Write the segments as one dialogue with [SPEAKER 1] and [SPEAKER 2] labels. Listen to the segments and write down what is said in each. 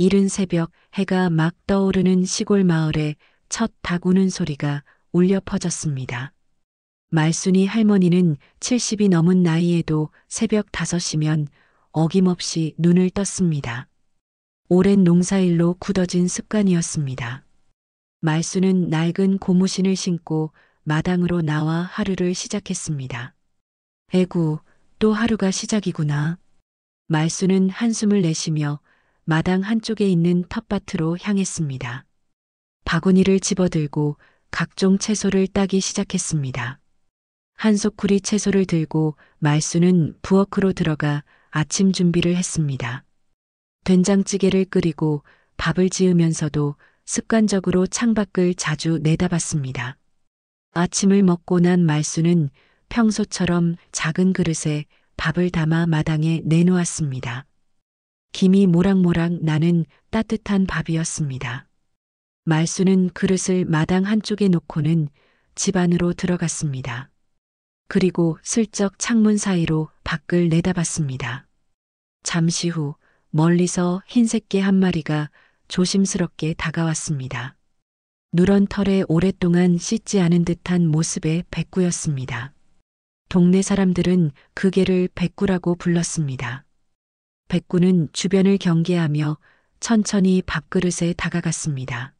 [SPEAKER 1] 이른 새벽 해가 막 떠오르는 시골 마을에 첫 닭 우는 소리가 울려 퍼졌습니다. 말순이 할머니는 70이 넘은 나이에도 새벽 5시면 어김없이 눈을 떴습니다. 오랜 농사일로 굳어진 습관이었습니다. 말순은 낡은 고무신을 신고 마당으로 나와 하루를 시작했습니다. 에구, 또 하루가 시작이구나. 말순은 한숨을 내쉬며 마당 한쪽에 있는 텃밭으로 향했습니다. 바구니를 집어들고 각종 채소를 따기 시작했습니다. 한 소쿠리 채소를 들고 말순은 부엌으로 들어가 아침 준비를 했습니다. 된장찌개를 끓이고 밥을 지으면서도 습관적으로 창밖을 자주 내다봤습니다. 아침을 먹고 난 말순은 평소처럼 작은 그릇에 밥을 담아 마당에 내놓았습니다. 김이 모락모락 나는 따뜻한 밥이었습니다. 말순은 그릇을 마당 한쪽에 놓고는 집 안으로 들어갔습니다. 그리고 슬쩍 창문 사이로 밖을 내다봤습니다. 잠시 후 멀리서 흰색 개 한 마리가 조심스럽게 다가왔습니다. 누런 털에 오랫동안 씻지 않은 듯한 모습의 백구였습니다. 동네 사람들은 그 개를 백구라고 불렀습니다. 백구는 주변을 경계하며 천천히 밥그릇에 다가갔습니다.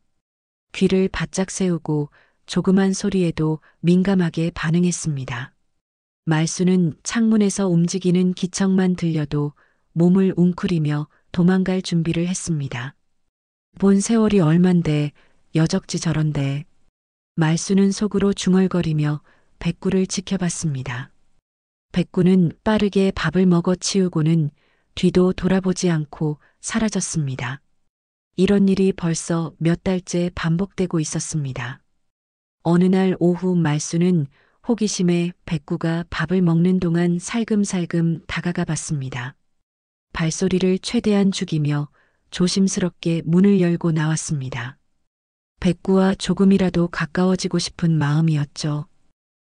[SPEAKER 1] 귀를 바짝 세우고 조그만 소리에도 민감하게 반응했습니다. 말순은 창문에서 움직이는 기척만 들려도 몸을 웅크리며 도망갈 준비를 했습니다. 본 세월이 얼만데 여적지 저런데. 말순은 속으로 중얼거리며 백구를 지켜봤습니다. 백구는 빠르게 밥을 먹어 치우고는 뒤도 돌아보지 않고 사라졌습니다. 이런 일이 벌써 몇 달째 반복되고 있었습니다. 어느 날 오후 말순은 호기심에 백구가 밥을 먹는 동안 살금살금 다가가 봤습니다. 발소리를 최대한 죽이며 조심스럽게 문을 열고 나왔습니다. 백구와 조금이라도 가까워지고 싶은 마음이었죠.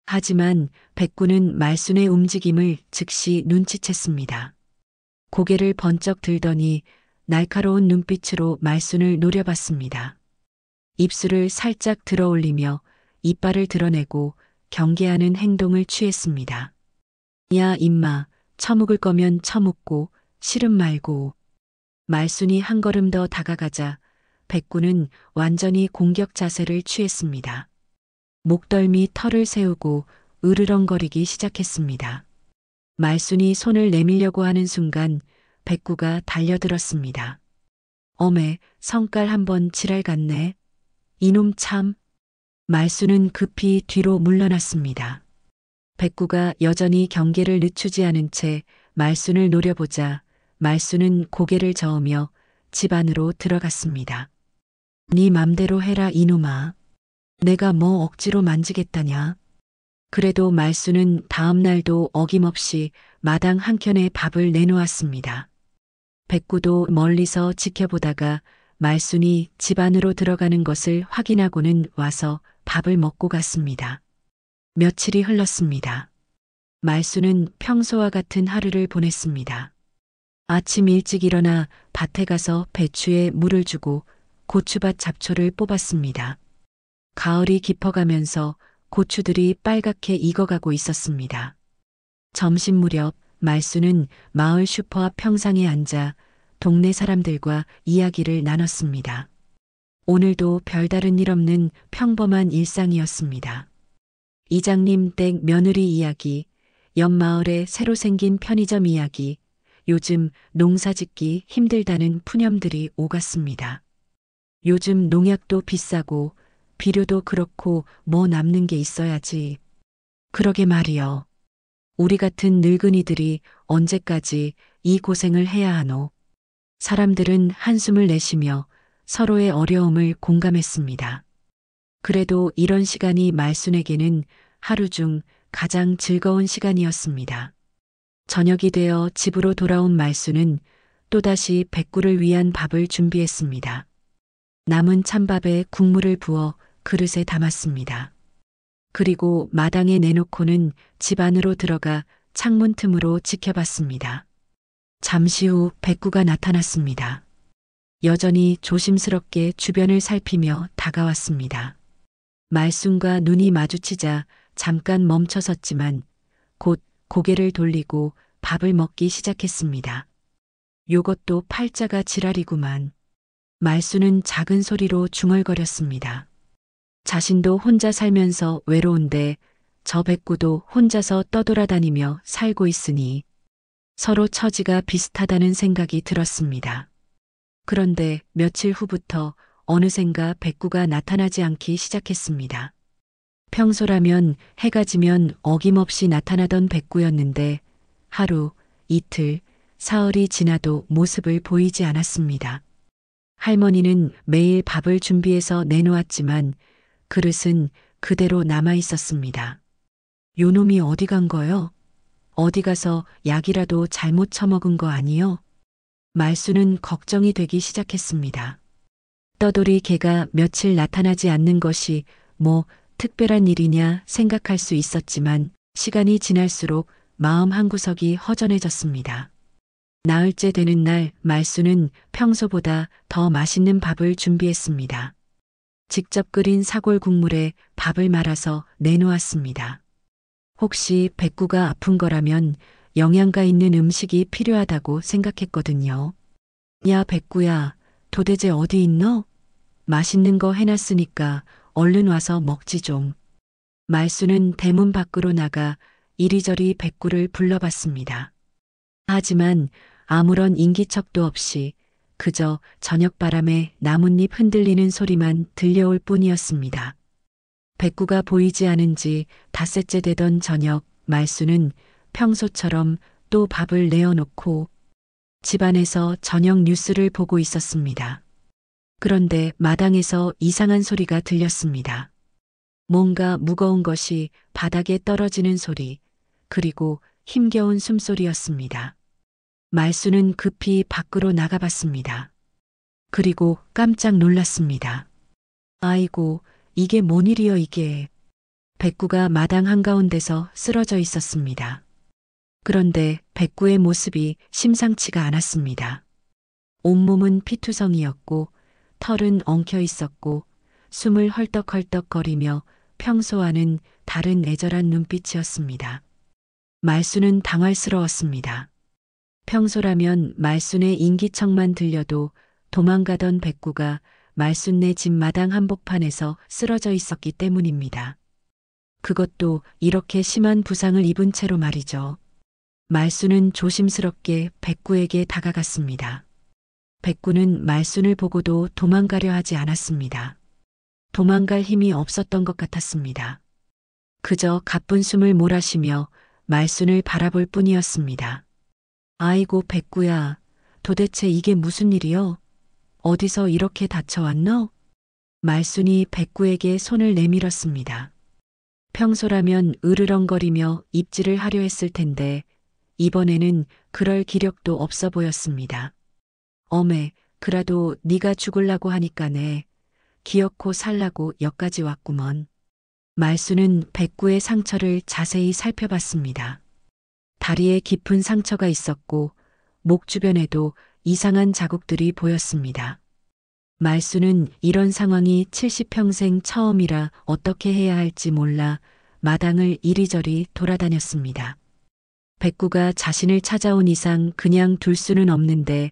[SPEAKER 1] 하지만 백구는 말순의 움직임을 즉시 눈치챘습니다. 고개를 번쩍 들더니 날카로운 눈빛으로 말순을 노려봤습니다. 입술을 살짝 들어올리며 이빨을 드러내고 경계하는 행동을 취했습니다. 야, 임마, 처묵을 거면 처묵고 싫음 말고. 말순이 한 걸음 더 다가가자 백구는 완전히 공격 자세를 취했습니다. 목덜미 털을 세우고 으르렁거리기 시작했습니다. 말순이 손을 내밀려고 하는 순간 백구가 달려들었습니다. 어메, 성깔 한번 지랄 같네. 이놈 참. 말순은 급히 뒤로 물러났습니다. 백구가 여전히 경계를 늦추지 않은 채 말순을 노려보자 말순은 고개를 저으며 집 안으로 들어갔습니다. 네 맘대로 해라 이놈아. 내가 뭐 억지로 만지겠다냐. 그래도 말순은 다음 날도 어김없이 마당 한켠에 밥을 내놓았습니다. 백구도 멀리서 지켜보다가 말순이 집 안으로 들어가는 것을 확인하고는 와서 밥을 먹고 갔습니다. 며칠이 흘렀습니다. 말순은 평소와 같은 하루를 보냈습니다. 아침 일찍 일어나 밭에 가서 배추에 물을 주고 고추밭 잡초를 뽑았습니다. 가을이 깊어가면서 고추들이 빨갛게 익어가고 있었습니다. 점심 무렵 말순은 마을 슈퍼 앞 평상에 앉아 동네 사람들과 이야기를 나눴습니다. 오늘도 별다른 일 없는 평범한 일상이었습니다. 이장님 댁 며느리 이야기, 옆 마을에 새로 생긴 편의점 이야기, 요즘 농사 짓기 힘들다는 푸념들이 오갔습니다. 요즘 농약도 비싸고 비료도 그렇고 뭐 남는 게 있어야지. 그러게 말이여. 우리 같은 늙은이들이 언제까지 이 고생을 해야 하노. 사람들은 한숨을 내쉬며 서로의 어려움을 공감했습니다. 그래도 이런 시간이 말순에게는 하루 중 가장 즐거운 시간이었습니다. 저녁이 되어 집으로 돌아온 말순은 또다시 백구를 위한 밥을 준비했습니다. 남은 찬밥에 국물을 부어 그릇에 담았습니다. 그리고 마당에 내놓고는 집 안으로 들어가 창문 틈으로 지켜봤습니다. 잠시 후 백구가 나타났습니다. 여전히 조심스럽게 주변을 살피며 다가왔습니다. 말순과 눈이 마주치자 잠깐 멈춰섰지만 곧 고개를 돌리고 밥을 먹기 시작했습니다. 요것도 팔자가 지랄이구만. 말순은 작은 소리로 중얼거렸습니다. 자신도 혼자 살면서 외로운데 저 백구도 혼자서 떠돌아다니며 살고 있으니 서로 처지가 비슷하다는 생각이 들었습니다. 그런데 며칠 후부터 어느샌가 백구가 나타나지 않기 시작했습니다. 평소라면 해가 지면 어김없이 나타나던 백구였는데 하루, 이틀, 사흘이 지나도 모습을 보이지 않았습니다. 할머니는 매일 밥을 준비해서 내놓았지만 그릇은 그대로 남아 있었습니다. 요놈이 어디 간 거요? 어디 가서 약이라도 잘못 처먹은 거 아니요? 말수는 걱정이 되기 시작했습니다. 떠돌이 개가 며칠 나타나지 않는 것이 뭐 특별한 일이냐 생각할 수 있었지만 시간이 지날수록 마음 한구석이 허전해졌습니다. 나흘째 되는 날 말수는 평소보다 더 맛있는 밥을 준비했습니다. 직접 끓인 사골 국물에 밥을 말아서 내놓았습니다. 혹시 백구가 아픈 거라면 영양가 있는 음식이 필요하다고 생각했거든요. 야 백구야, 도대체 어디 있노? 맛있는 거 해놨으니까 얼른 와서 먹지 좀. 말수는 대문 밖으로 나가 이리저리 백구를 불러봤습니다. 하지만 아무런 인기척도 없이 그저 저녁바람에 나뭇잎 흔들리는 소리만 들려올 뿐이었습니다. 백구가 보이지 않은 지 닷새째 되던 저녁, 말수는 평소처럼 또 밥을 내어놓고 집안에서 저녁 뉴스를 보고 있었습니다. 그런데 마당에서 이상한 소리가 들렸습니다. 뭔가 무거운 것이 바닥에 떨어지는 소리, 그리고 힘겨운 숨소리였습니다. 말수는 급히 밖으로 나가봤습니다. 그리고 깜짝 놀랐습니다. 아이고, 이게 뭔 일이여 이게. 백구가 마당 한가운데서 쓰러져 있었습니다. 그런데 백구의 모습이 심상치가 않았습니다. 온몸은 피투성이었고 털은 엉켜 있었고 숨을 헐떡헐떡거리며 평소와는 다른 애절한 눈빛이었습니다. 말수는 당황스러웠습니다. 평소라면 말순의 인기척만 들려도 도망가던 백구가 말순네 집 마당 한복판에서 쓰러져 있었기 때문입니다. 그것도 이렇게 심한 부상을 입은 채로 말이죠. 말순은 조심스럽게 백구에게 다가갔습니다. 백구는 말순을 보고도 도망가려 하지 않았습니다. 도망갈 힘이 없었던 것 같았습니다. 그저 가쁜 숨을 몰아쉬며 말순을 바라볼 뿐이었습니다. 아이고 백구야, 도대체 이게 무슨 일이여? 어디서 이렇게 다쳐왔노? 말순이 백구에게 손을 내밀었습니다. 평소라면 으르렁거리며 입질을 하려 했을 텐데 이번에는 그럴 기력도 없어 보였습니다. 어메, 그라도 네가 죽을라고 하니까네. 기어코 살라고 여기까지 왔구먼. 말순은 백구의 상처를 자세히 살펴봤습니다. 다리에 깊은 상처가 있었고 목 주변에도 이상한 자국들이 보였습니다. 말수는 이런 상황이 70평생 처음이라 어떻게 해야 할지 몰라 마당을 이리저리 돌아다녔습니다. 백구가 자신을 찾아온 이상 그냥 둘 수는 없는데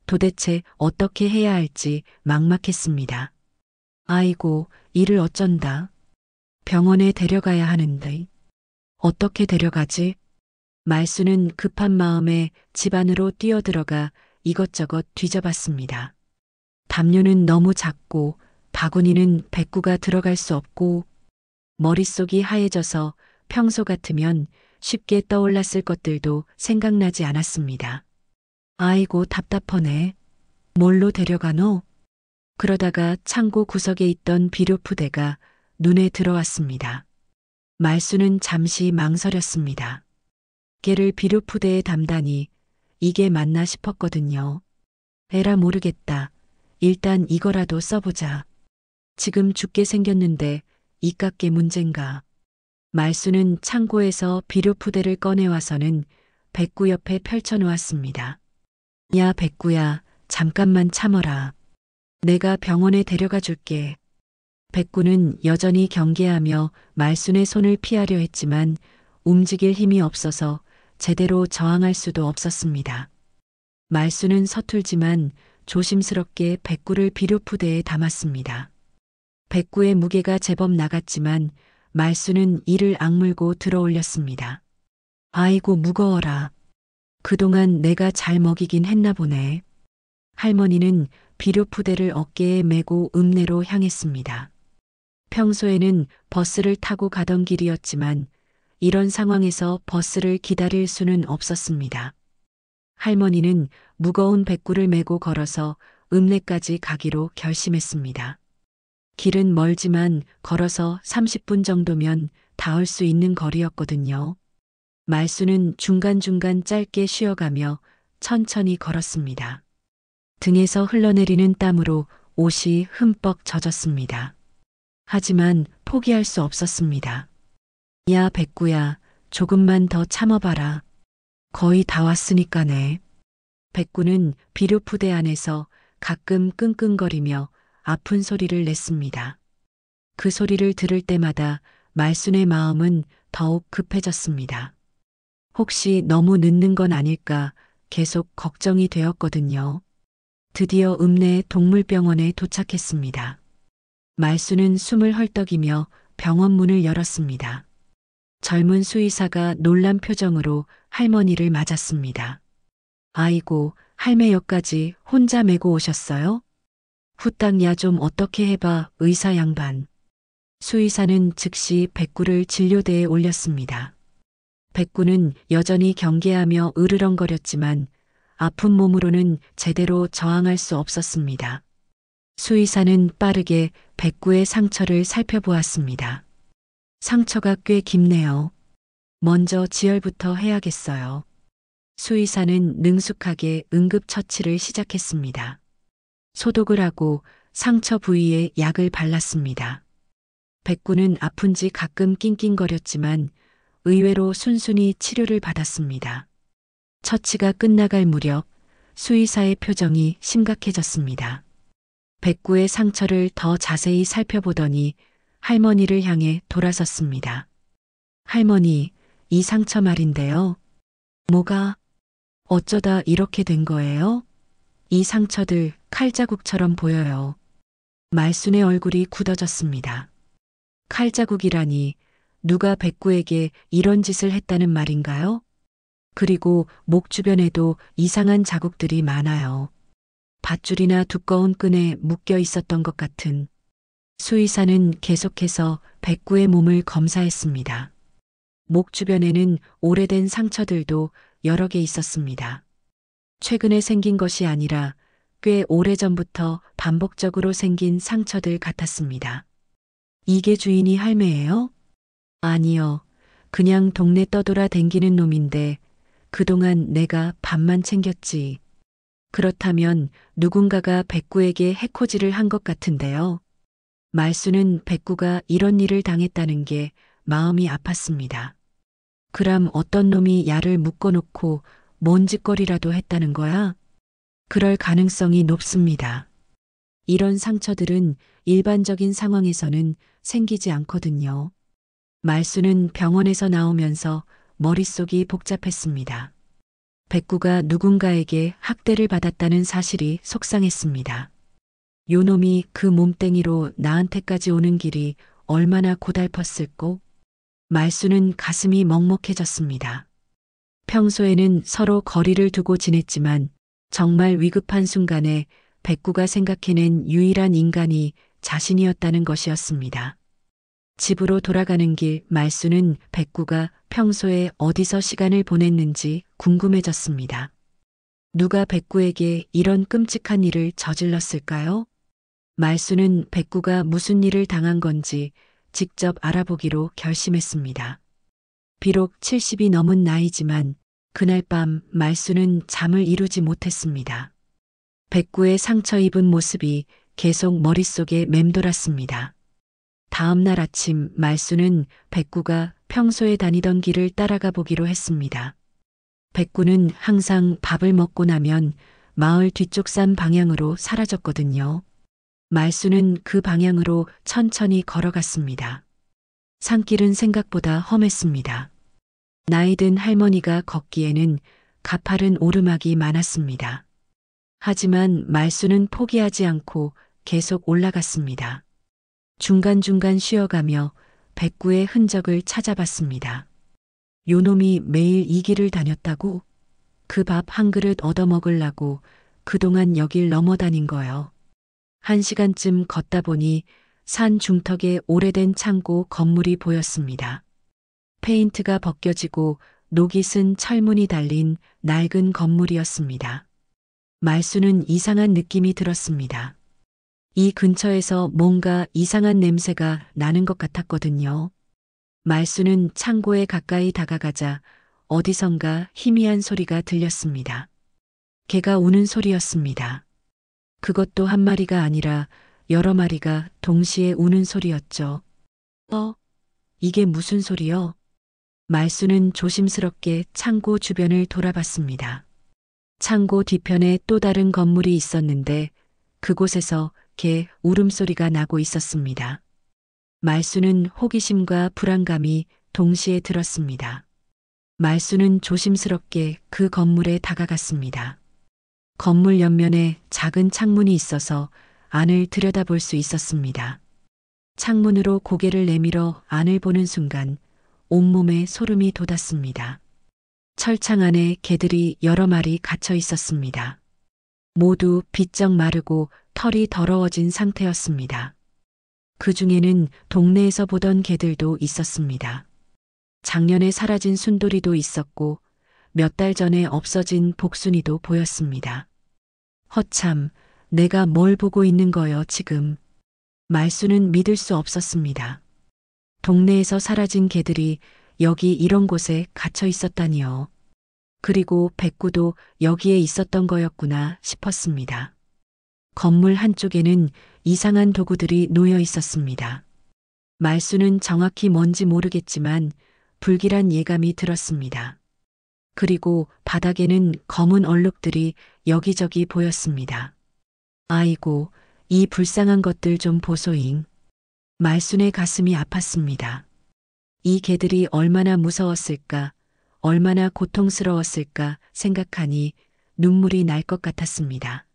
[SPEAKER 1] 도대체 어떻게 해야 할지 막막했습니다. 아이고, 이를 어쩐다. 병원에 데려가야 하는데. 어떻게 데려가지? 말수는 급한 마음에 집 안으로 뛰어들어가 이것저것 뒤져봤습니다. 담요는 너무 작고 바구니는 백구가 들어갈 수 없고 머릿속이 하얘져서 평소 같으면 쉽게 떠올랐을 것들도 생각나지 않았습니다. 아이고 답답하네. 뭘로 데려가노? 그러다가 창고 구석에 있던 비료푸대가 눈에 들어왔습니다. 말수는 잠시 망설였습니다. 걔를 비료푸대에 담다니 이게 맞나 싶었거든요. 에라 모르겠다. 일단 이거라도 써보자. 지금 죽게 생겼는데 이깟게 문젠가. 말수는 창고에서 비료푸대를 꺼내와서는 백구 옆에 펼쳐놓았습니다. 야 백구야, 잠깐만 참어라. 내가 병원에 데려가 줄게. 백구는 여전히 경계하며 말순의 손을 피하려 했지만 움직일 힘이 없어서 제대로 저항할 수도 없었습니다. 말순은 서툴지만 조심스럽게 백구를 비료푸대에 담았습니다. 백구의 무게가 제법 나갔지만 말순은 이를 악물고 들어 올렸습니다. 아이고 무거워라. 그동안 내가 잘 먹이긴 했나 보네. 할머니는 비료푸대를 어깨에 메고 읍내로 향했습니다. 평소에는 버스를 타고 가던 길이었지만 이런 상황에서 버스를 기다릴 수는 없었습니다. 할머니는 무거운 백구를 메고 걸어서 읍내까지 가기로 결심했습니다. 길은 멀지만 걸어서 30분 정도면 닿을 수 있는 거리였거든요. 말순은 중간중간 짧게 쉬어가며 천천히 걸었습니다. 등에서 흘러내리는 땀으로 옷이 흠뻑 젖었습니다. 하지만 포기할 수 없었습니다. 야, 백구야, 조금만 더 참아봐라. 거의 다 왔으니까네. 백구는 비료푸대 안에서 가끔 끙끙거리며 아픈 소리를 냈습니다. 그 소리를 들을 때마다 말순의 마음은 더욱 급해졌습니다. 혹시 너무 늦는 건 아닐까 계속 걱정이 되었거든요. 드디어 읍내 동물병원에 도착했습니다. 말순은 숨을 헐떡이며 병원 문을 열었습니다. 젊은 수의사가 놀란 표정으로 할머니를 맞았습니다. 아이고, 할매 여까지 혼자 메고 오셨어요? 후딱 야 좀 어떻게 해봐, 의사 양반. 수의사는 즉시 백구를 진료대에 올렸습니다. 백구는 여전히 경계하며 으르렁거렸지만 아픈 몸으로는 제대로 저항할 수 없었습니다. 수의사는 빠르게 백구의 상처를 살펴보았습니다. 상처가 꽤 깊네요. 먼저 지혈부터 해야겠어요. 수의사는 능숙하게 응급처치를 시작했습니다. 소독을 하고 상처 부위에 약을 발랐습니다. 백구는 아픈지 가끔 낑낑거렸지만 의외로 순순히 치료를 받았습니다. 처치가 끝나갈 무렵 수의사의 표정이 심각해졌습니다. 백구의 상처를 더 자세히 살펴보더니 할머니를 향해 돌아섰습니다. 할머니, 이 상처 말인데요. 뭐가? 어쩌다 이렇게 된 거예요? 이 상처들 칼자국처럼 보여요. 말순의 얼굴이 굳어졌습니다. 칼자국이라니 누가 백구에게 이런 짓을 했다는 말인가요? 그리고 목 주변에도 이상한 자국들이 많아요. 밧줄이나 두꺼운 끈에 묶여 있었던 것 같은. 수의사는 계속해서 백구의 몸을 검사했습니다. 목 주변에는 오래된 상처들도 여러 개 있었습니다. 최근에 생긴 것이 아니라 꽤 오래전부터 반복적으로 생긴 상처들 같았습니다. 이게 주인이 할매예요? 아니요. 그냥 동네 떠돌아 댕기는 놈인데 그동안 내가 밥만 챙겼지. 그렇다면 누군가가 백구에게 해코지를 한 것 같은데요. 말순은 백구가 이런 일을 당했다는 게 마음이 아팠습니다. 그럼 어떤 놈이 야를 묶어놓고 뭔 짓거리라도 했다는 거야? 그럴 가능성이 높습니다. 이런 상처들은 일반적인 상황에서는 생기지 않거든요. 말순은 병원에서 나오면서 머릿속이 복잡했습니다. 백구가 누군가에게 학대를 받았다는 사실이 속상했습니다. 요놈이 그 몸뚱이로 나한테까지 오는 길이 얼마나 고달팠을꼬? 말순은 가슴이 먹먹해졌습니다. 평소에는 서로 거리를 두고 지냈지만 정말 위급한 순간에 백구가 생각해낸 유일한 인간이 자신이었다는 것이었습니다. 집으로 돌아가는 길 말순은 백구가 평소에 어디서 시간을 보냈는지 궁금해졌습니다. 누가 백구에게 이런 끔찍한 일을 저질렀을까요? 말순은 백구가 무슨 일을 당한 건지 직접 알아보기로 결심했습니다. 비록 70이 넘은 나이지만 그날 밤 말순은 잠을 이루지 못했습니다. 백구의 상처 입은 모습이 계속 머릿속에 맴돌았습니다. 다음 날 아침 말순은 백구가 평소에 다니던 길을 따라가 보기로 했습니다. 백구는 항상 밥을 먹고 나면 마을 뒤쪽 산 방향으로 사라졌거든요. 말수는 그 방향으로 천천히 걸어갔습니다. 산길은 생각보다 험했습니다. 나이 든 할머니가 걷기에는 가파른 오르막이 많았습니다. 하지만 말수는 포기하지 않고 계속 올라갔습니다. 중간중간 쉬어가며 백구의 흔적을 찾아봤습니다. 요놈이 매일 이 길을 다녔다고? 그 밥 한 그릇 얻어먹으려고 그동안 여길 넘어다닌 거요. 1시간쯤 걷다 보니 산 중턱에 오래된 창고 건물이 보였습니다. 페인트가 벗겨지고 녹이 쓴 철문이 달린 낡은 건물이었습니다. 말수는 이상한 느낌이 들었습니다. 이 근처에서 뭔가 이상한 냄새가 나는 것 같았거든요. 말수는 창고에 가까이 다가가자 어디선가 희미한 소리가 들렸습니다. 개가 우는 소리였습니다. 그것도 한 마리가 아니라 여러 마리가 동시에 우는 소리였죠. 이게 무슨 소리요? 말수는 조심스럽게 창고 주변을 돌아봤습니다. 창고 뒤편에 또 다른 건물이 있었는데 그곳에서 개 울음소리가 나고 있었습니다. 말수는 호기심과 불안감이 동시에 들었습니다. 말수는 조심스럽게 그 건물에 다가갔습니다. 건물 옆면에 작은 창문이 있어서 안을 들여다볼 수 있었습니다. 창문으로 고개를 내밀어 안을 보는 순간 온몸에 소름이 돋았습니다. 철창 안에 개들이 여러 마리 갇혀 있었습니다. 모두 비쩍 마르고 털이 더러워진 상태였습니다. 그 중에는 동네에서 보던 개들도 있었습니다. 작년에 사라진 순돌이도 있었고 몇 달 전에 없어진 복순이도 보였습니다. 허참, 내가 뭘 보고 있는 거요 지금. 말수는 믿을 수 없었습니다. 동네에서 사라진 개들이 여기 이런 곳에 갇혀 있었다니요. 그리고 백구도 여기에 있었던 거였구나 싶었습니다. 건물 한쪽에는 이상한 도구들이 놓여 있었습니다. 말수는 정확히 뭔지 모르겠지만 불길한 예감이 들었습니다. 그리고 바닥에는 검은 얼룩들이 여기저기 보였습니다. 아이고, 이 불쌍한 것들 좀 보소잉. 말순의 가슴이 아팠습니다. 이 개들이 얼마나 무서웠을까, 얼마나 고통스러웠을까 생각하니 눈물이 날 것 같았습니다.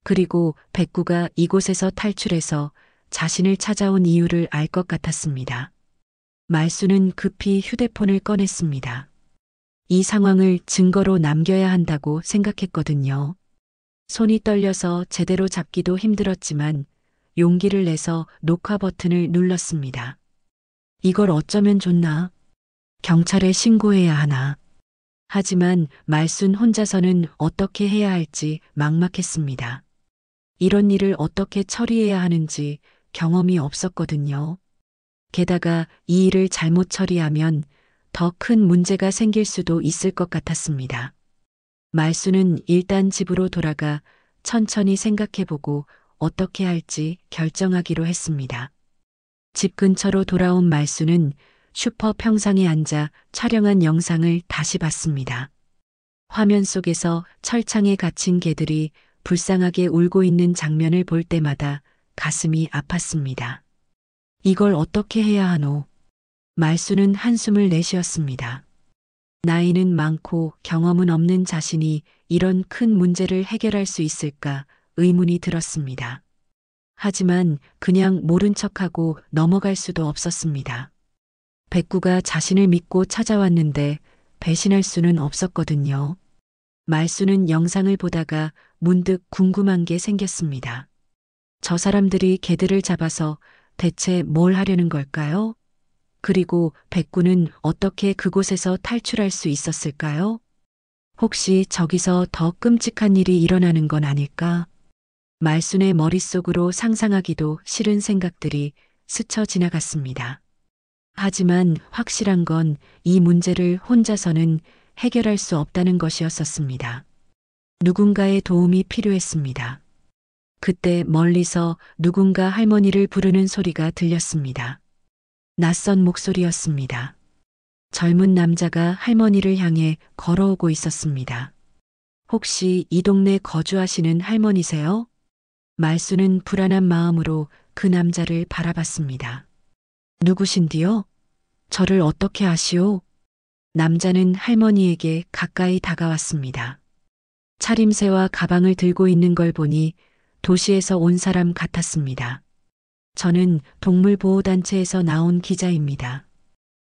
[SPEAKER 1] 그리고 백구가 이곳에서 탈출해서 자신을 찾아온 이유를 알 것 같았습니다. 말수는 급히 휴대폰을 꺼냈습니다. 이 상황을 증거로 남겨야 한다고 생각했거든요. 손이 떨려서 제대로 잡기도 힘들었지만 용기를 내서 녹화 버튼을 눌렀습니다. 이걸 어쩌면 좋나? 경찰에 신고해야 하나? 하지만 말순 혼자서는 어떻게 해야 할지 막막했습니다. 이런 일을 어떻게 처리해야 하는지 경험이 없었거든요. 게다가 이 일을 잘못 처리하면 더 큰 문제가 생길 수도 있을 것 같았습니다. 말수는 일단 집으로 돌아가 천천히 생각해보고 어떻게 할지 결정하기로 했습니다. 집 근처로 돌아온 말수는 슈퍼 평상에 앉아 촬영한 영상을 다시 봤습니다. 화면 속에서 철창에 갇힌 개들이 불쌍하게 울고 있는 장면을 볼 때마다 가슴이 아팠습니다. 이걸 어떻게 해야 하노? 말수는 한숨을 내쉬었습니다. 나이는 많고 경험은 없는 자신이 이런 큰 문제를 해결할 수 있을까 의문이 들었습니다. 하지만 그냥 모른 척하고 넘어갈 수도 없었습니다. 백구가 자신을 믿고 찾아왔는데 배신할 수는 없었거든요. 말수는 영상을 보다가 문득 궁금한 게 생겼습니다. 저 사람들이 개들을 잡아서 대체 뭘 하려는 걸까요? 그리고 백구는 어떻게 그곳에서 탈출할 수 있었을까요? 혹시 저기서 더 끔찍한 일이 일어나는 건 아닐까? 말순의 머릿속으로 상상하기도 싫은 생각들이 스쳐 지나갔습니다. 하지만 확실한 건 이 문제를 혼자서는 해결할 수 없다는 것이었었습니다. 누군가의 도움이 필요했습니다. 그때 멀리서 누군가 할머니를 부르는 소리가 들렸습니다. 낯선 목소리였습니다. 젊은 남자가 할머니를 향해 걸어오고 있었습니다. 혹시 이 동네 거주하시는 할머니세요? 말수는 불안한 마음으로 그 남자를 바라봤습니다. 누구신디요? 저를 어떻게 아시오? 남자는 할머니에게 가까이 다가왔습니다. 차림새와 가방을 들고 있는 걸 보니 도시에서 온 사람 같았습니다. 저는 동물보호단체에서 나온 기자입니다.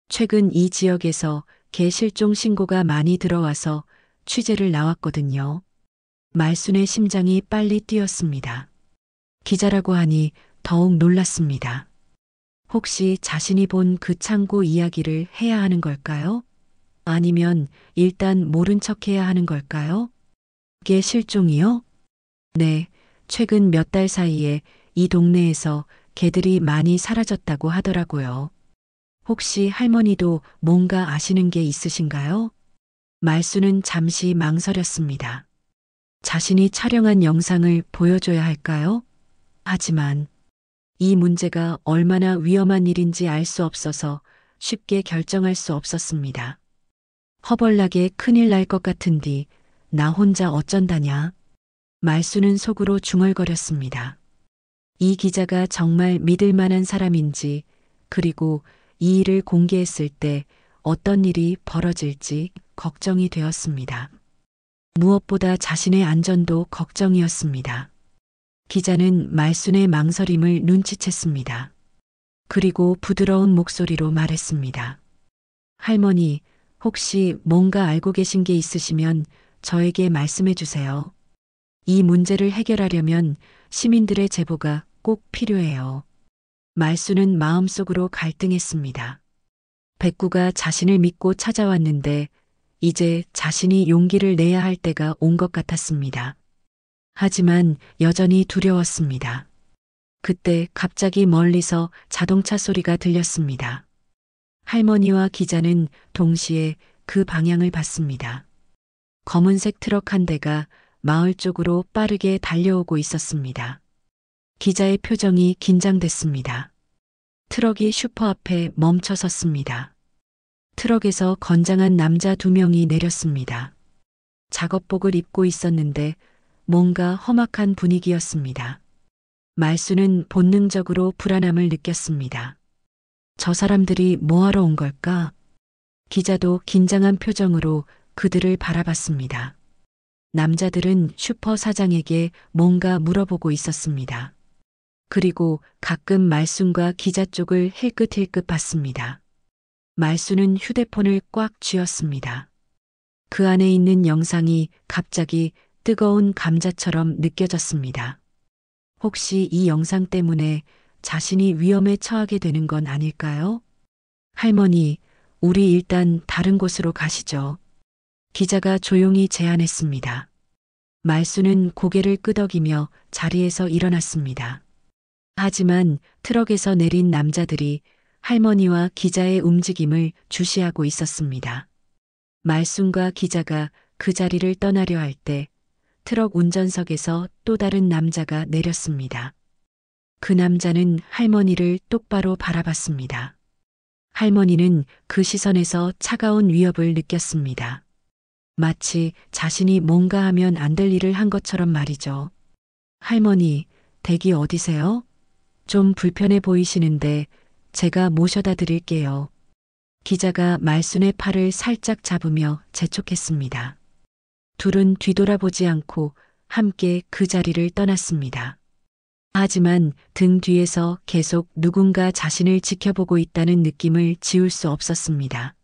[SPEAKER 1] 최근 이 지역에서 개 실종 신고가 많이 들어와서 취재를 나왔거든요. 말순의 심장이 빨리 뛰었습니다. 기자라고 하니 더욱 놀랐습니다. 혹시 자신이 본 그 창고 이야기를 해야 하는 걸까요? 아니면 일단 모른 척 해야 하는 걸까요? 개 실종이요? 네, 최근 몇 달 사이에 이 동네에서 개들이 많이 사라졌다고 하더라고요. 혹시 할머니도 뭔가 아시는 게 있으신가요? 말수는 잠시 망설였습니다. 자신이 촬영한 영상을 보여줘야 할까요? 하지만 이 문제가 얼마나 위험한 일인지 알 수 없어서 쉽게 결정할 수 없었습니다. 허벌나게 큰일 날 것 같은디 나 혼자 어쩐다냐. 말수는 속으로 중얼거렸습니다. 이 기자가 정말 믿을 만한 사람인지, 그리고 이 일을 공개했을 때 어떤 일이 벌어질지 걱정이 되었습니다. 무엇보다 자신의 안전도 걱정이었습니다. 기자는 말순의 망설임을 눈치챘습니다. 그리고 부드러운 목소리로 말했습니다. 할머니, 혹시 뭔가 알고 계신 게 있으시면 저에게 말씀해 주세요. 이 문제를 해결하려면 시민들의 제보가 꼭 필요해요. 말수는 마음속으로 갈등했습니다. 백구가 자신을 믿고 찾아왔는데 이제 자신이 용기를 내야 할 때가 온 것 같았습니다. 하지만 여전히 두려웠습니다. 그때 갑자기 멀리서 자동차 소리가 들렸습니다. 할머니와 기자는 동시에 그 방향을 봤습니다. 검은색 트럭 한 대가 마을 쪽으로 빠르게 달려오고 있었습니다. 기자의 표정이 긴장됐습니다. 트럭이 슈퍼 앞에 멈춰 섰습니다. 트럭에서 건장한 남자 2명이 내렸습니다. 작업복을 입고 있었는데 뭔가 험악한 분위기였습니다. 말수는 본능적으로 불안함을 느꼈습니다. 저 사람들이 뭐하러 온 걸까? 기자도 긴장한 표정으로 그들을 바라봤습니다. 남자들은 슈퍼 사장에게 뭔가 물어보고 있었습니다. 그리고 가끔 말순과 기자 쪽을 힐끗힐끗 봤습니다. 말순은 휴대폰을 꽉 쥐었습니다. 그 안에 있는 영상이 갑자기 뜨거운 감자처럼 느껴졌습니다. 혹시 이 영상 때문에 자신이 위험에 처하게 되는 건 아닐까요? 할머니, 우리 일단 다른 곳으로 가시죠. 기자가 조용히 제안했습니다. 말수는 고개를 끄덕이며 자리에서 일어났습니다. 하지만 트럭에서 내린 남자들이 할머니와 기자의 움직임을 주시하고 있었습니다. 말순과 기자가 그 자리를 떠나려 할 때 트럭 운전석에서 또 다른 남자가 내렸습니다. 그 남자는 할머니를 똑바로 바라봤습니다. 할머니는 그 시선에서 차가운 위협을 느꼈습니다. 마치 자신이 뭔가 하면 안 될 일을 한 것처럼 말이죠. 할머니, 댁이 어디세요? 좀 불편해 보이시는데 제가 모셔다 드릴게요. 기자가 말순의 팔을 살짝 잡으며 재촉했습니다. 둘은 뒤돌아보지 않고 함께 그 자리를 떠났습니다. 하지만 등 뒤에서 계속 누군가 자신을 지켜보고 있다는 느낌을 지울 수 없었습니다.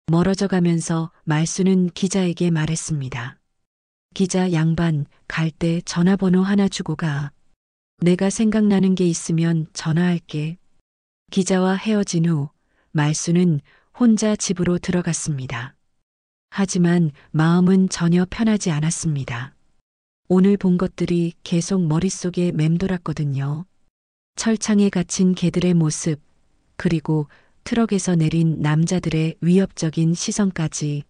[SPEAKER 1] 멀어져 가면서 말수는 기자에게 말했습니다. 기자 양반, 갈 때 전화번호 하나 주고 가. 내가 생각나는 게 있으면 전화할게. 기자와 헤어진 후 말수는 혼자 집으로 들어갔습니다. 하지만 마음은 전혀 편하지 않았습니다. 오늘 본 것들이 계속 머릿속에 맴돌았거든요. 철창에 갇힌 개들의 모습, 그리고 트럭에서 내린 남자들의 위협적인 시선까지.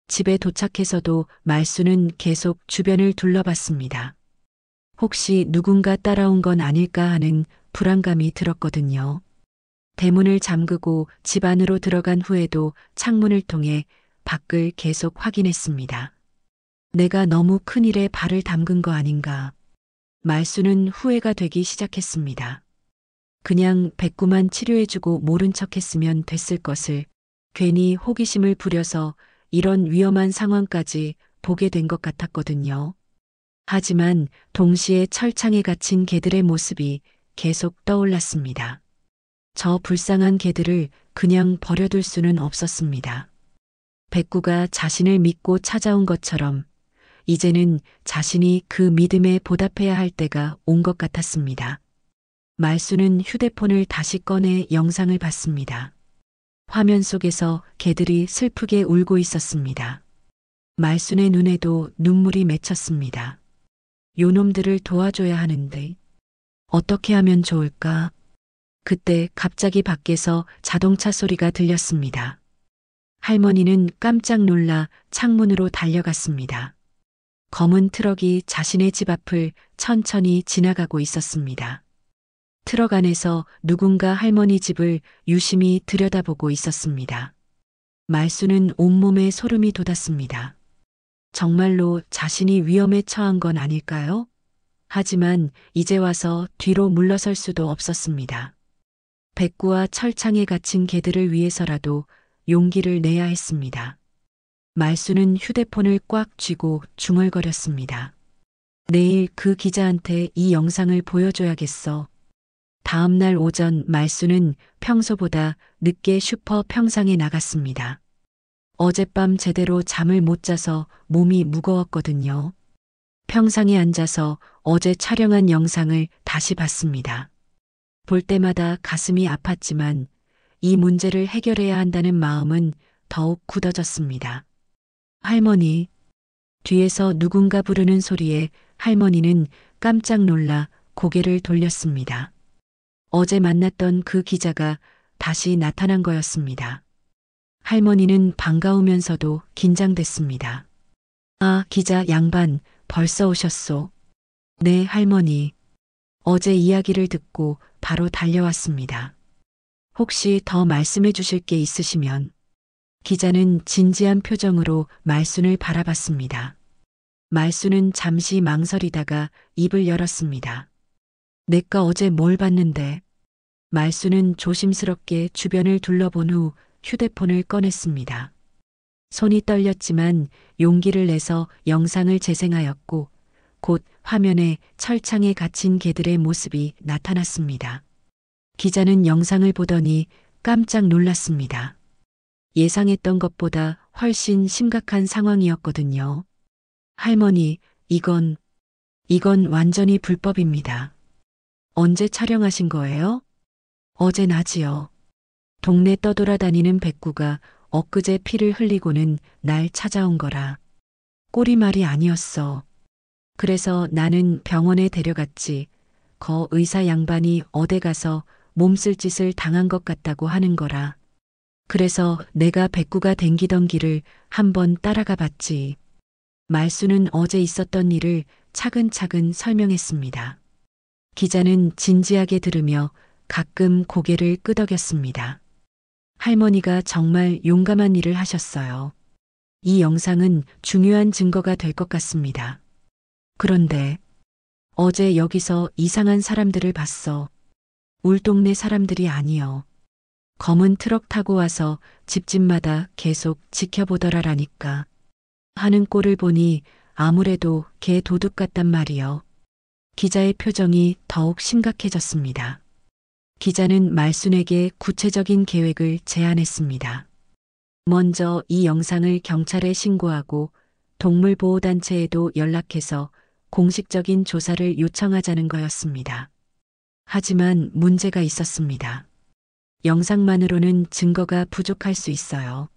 [SPEAKER 1] 집에 도착해서도 말수는 계속 주변을 둘러봤습니다. 혹시 누군가 따라온 건 아닐까 하는 불안감이 들었거든요. 대문을 잠그고 집 안으로 들어간 후에도 창문을 통해 밖을 계속 확인했습니다. 내가 너무 큰일에 발을 담근 거 아닌가. 말수는 후회가 되기 시작했습니다. 그냥 백구만 치료해주고 모른 척했으면 됐을 것을 괜히 호기심을 부려서 이런 위험한 상황까지 보게 된 것 같았거든요. 하지만 동시에 철창에 갇힌 개들의 모습이 계속 떠올랐습니다. 저 불쌍한 개들을 그냥 버려둘 수는 없었습니다. 백구가 자신을 믿고 찾아온 것처럼 이제는 자신이 그 믿음에 보답해야 할 때가 온 것 같았습니다. 말수는 휴대폰을 다시 꺼내 영상을 봤습니다. 화면 속에서 개들이 슬프게 울고 있었습니다. 말순의 눈에도 눈물이 맺혔습니다. 요놈들을 도와줘야 하는데 어떻게 하면 좋을까? 그때 갑자기 밖에서 자동차 소리가 들렸습니다. 할머니는 깜짝 놀라 창문으로 달려갔습니다. 검은 트럭이 자신의 집 앞을 천천히 지나가고 있었습니다. 트럭 안에서 누군가 할머니 집을 유심히 들여다보고 있었습니다. 말수는 온몸에 소름이 돋았습니다. 정말로 자신이 위험에 처한 건 아닐까요? 하지만 이제 와서 뒤로 물러설 수도 없었습니다. 백구와 철창에 갇힌 개들을 위해서라도 용기를 내야 했습니다. 말수는 휴대폰을 꽉 쥐고 중얼거렸습니다. 내일 그 기자한테 이 영상을 보여줘야겠어. 다음 날 오전 말수는 평소보다 늦게 슈퍼 평상에 나갔습니다. 어젯밤 제대로 잠을 못 자서 몸이 무거웠거든요. 평상에 앉아서 어제 촬영한 영상을 다시 봤습니다. 볼 때마다 가슴이 아팠지만 이 문제를 해결해야 한다는 마음은 더욱 굳어졌습니다. 할머니. 뒤에서 누군가 부르는 소리에 할머니는 깜짝 놀라 고개를 돌렸습니다. 어제 만났던 그 기자가 다시 나타난 거였습니다. 할머니는 반가우면서도 긴장됐습니다. 아, 기자 양반, 벌써 오셨소. 네, 할머니. 어제 이야기를 듣고 바로 달려왔습니다. 혹시 더 말씀해 주실 게 있으시면. 기자는 진지한 표정으로 말순을 바라봤습니다. 말순은 잠시 망설이다가 입을 열었습니다. 내가 어제 뭘 봤는데? 말순은 조심스럽게 주변을 둘러본 후 휴대폰을 꺼냈습니다. 손이 떨렸지만 용기를 내서 영상을 재생하였고 곧 화면에 철창에 갇힌 개들의 모습이 나타났습니다. 기자는 영상을 보더니 깜짝 놀랐습니다. 예상했던 것보다 훨씬 심각한 상황이었거든요. 할머니, 이건 완전히 불법입니다. 언제 촬영하신 거예요? 어제 낮이요. 동네 떠돌아다니는 백구가 엊그제 피를 흘리고는 날 찾아온 거라. 꼬리말이 아니었어. 그래서 나는 병원에 데려갔지. 거 의사 양반이 어디 가서 몸쓸 짓을 당한 것 같다고 하는 거라. 그래서 내가 백구가 댕기던 길을 한번 따라가 봤지. 말수는 어제 있었던 일을 차근차근 설명했습니다. 기자는 진지하게 들으며 가끔 고개를 끄덕였습니다. 할머니가 정말 용감한 일을 하셨어요. 이 영상은 중요한 증거가 될 것 같습니다. 그런데 어제 여기서 이상한 사람들을 봤어. 울 동네 사람들이 아니여. 검은 트럭 타고 와서 집집마다 계속 지켜보더라라니까. 하는 꼴을 보니 아무래도 개 도둑 같단 말이여. 기자의 표정이 더욱 심각해졌습니다. 기자는 말순에게 구체적인 계획을 제안했습니다. 먼저 이 영상을 경찰에 신고하고 동물보호단체에도 연락해서 공식적인 조사를 요청하자는 거였습니다. 하지만 문제가 있었습니다. 영상만으로는 증거가 부족할 수 있어요.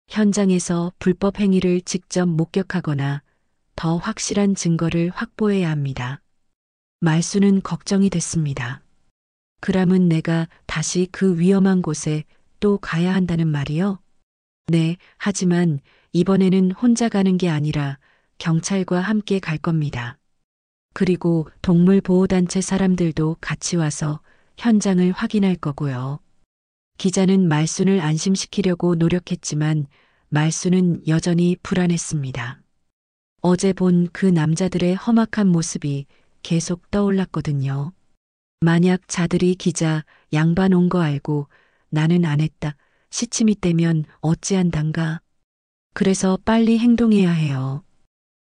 [SPEAKER 1] 현장에서 불법 행위를 직접 목격하거나 더 확실한 증거를 확보해야 합니다. 말수는 걱정이 됐습니다. 그러면 내가 다시 그 위험한 곳에 또 가야 한다는 말이요? 네, 하지만 이번에는 혼자 가는 게 아니라 경찰과 함께 갈 겁니다. 그리고 동물보호단체 사람들도 같이 와서 현장을 확인할 거고요. 기자는 말순을 안심시키려고 노력했지만 말순은 여전히 불안했습니다. 어제 본 그 남자들의 험악한 모습이 계속 떠올랐거든요. 만약 자들이 기자 양반 온 거 알고 나는 안 했다. 시침이 떼면 어찌한단가. 그래서 빨리 행동해야 해요.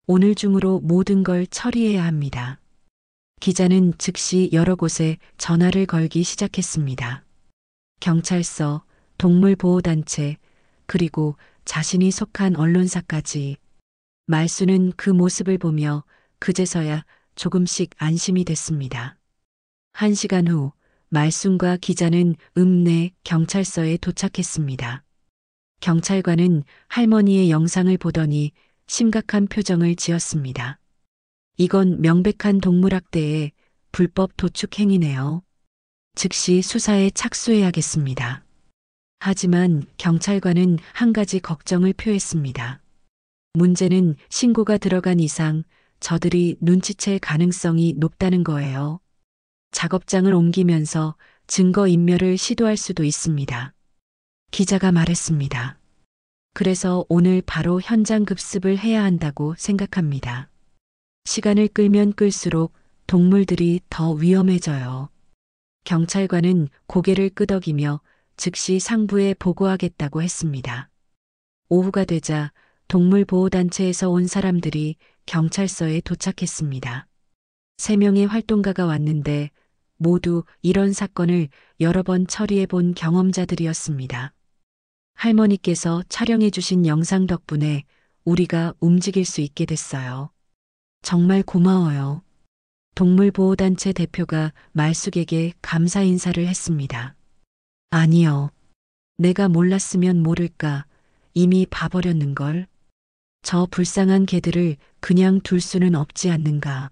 [SPEAKER 1] 오늘 중으로 모든 걸 처리해야 합니다. 기자는 즉시 여러 곳에 전화를 걸기 시작했습니다. 경찰서, 동물보호단체, 그리고 자신이 속한 언론사까지. 말수는 그 모습을 보며 그제서야 조금씩 안심이 됐습니다. 1시간 후 말순과 기자는 읍내 경찰서에 도착했습니다. 경찰관은 할머니의 영상을 보더니 심각한 표정을 지었습니다. 이건 명백한 동물학대의 불법 도축 행위네요. 즉시 수사에 착수해야겠습니다. 하지만 경찰관은 한 가지 걱정을 표했습니다. 문제는 신고가 들어간 이상 저들이 눈치챌 가능성이 높다는 거예요. 작업장을 옮기면서 증거인멸을 시도할 수도 있습니다. 기자가 말했습니다. 그래서 오늘 바로 현장 급습을 해야 한다고 생각합니다. 시간을 끌면 끌수록 동물들이 더 위험해져요. 경찰관은 고개를 끄덕이며 즉시 상부에 보고하겠다고 했습니다. 오후가 되자 동물보호단체에서 온 사람들이 경찰서에 도착했습니다. 3명의 활동가가 왔는데 모두 이런 사건을 여러 번 처리해 본 경험자들이었습니다. 할머니께서 촬영해 주신 영상 덕분에 우리가 움직일 수 있게 됐어요. 정말 고마워요. 동물보호단체 대표가 말숙에게 감사 인사를 했습니다. 아니요. 내가 몰랐으면 모를까 이미 봐버렸는걸. 저 불쌍한 개들을 그냥 둘 수는 없지 않는가.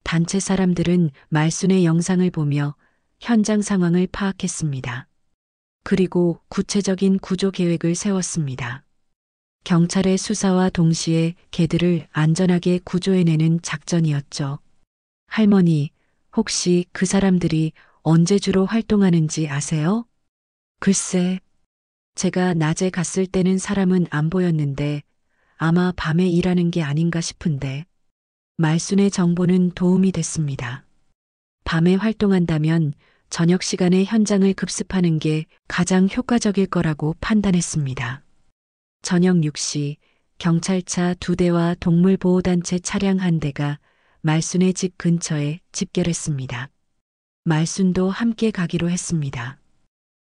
[SPEAKER 1] 단체 사람들은 말순의 영상을 보며 현장 상황을 파악했습니다. 그리고 구체적인 구조 계획을 세웠습니다. 경찰의 수사와 동시에 개들을 안전하게 구조해내는 작전이었죠. 할머니, 혹시 그 사람들이 언제 주로 활동하는지 아세요? 글쎄, 제가 낮에 갔을 때는 사람은 안 보였는데 아마 밤에 일하는 게 아닌가 싶은데 말순의 정보는 도움이 됐습니다. 밤에 활동한다면 저녁 시간에 현장을 급습하는 게 가장 효과적일 거라고 판단했습니다. 저녁 6시 경찰차 2대와 동물보호단체 차량 1대가 말순의 집 근처에 집결했습니다. 말순도 함께 가기로 했습니다.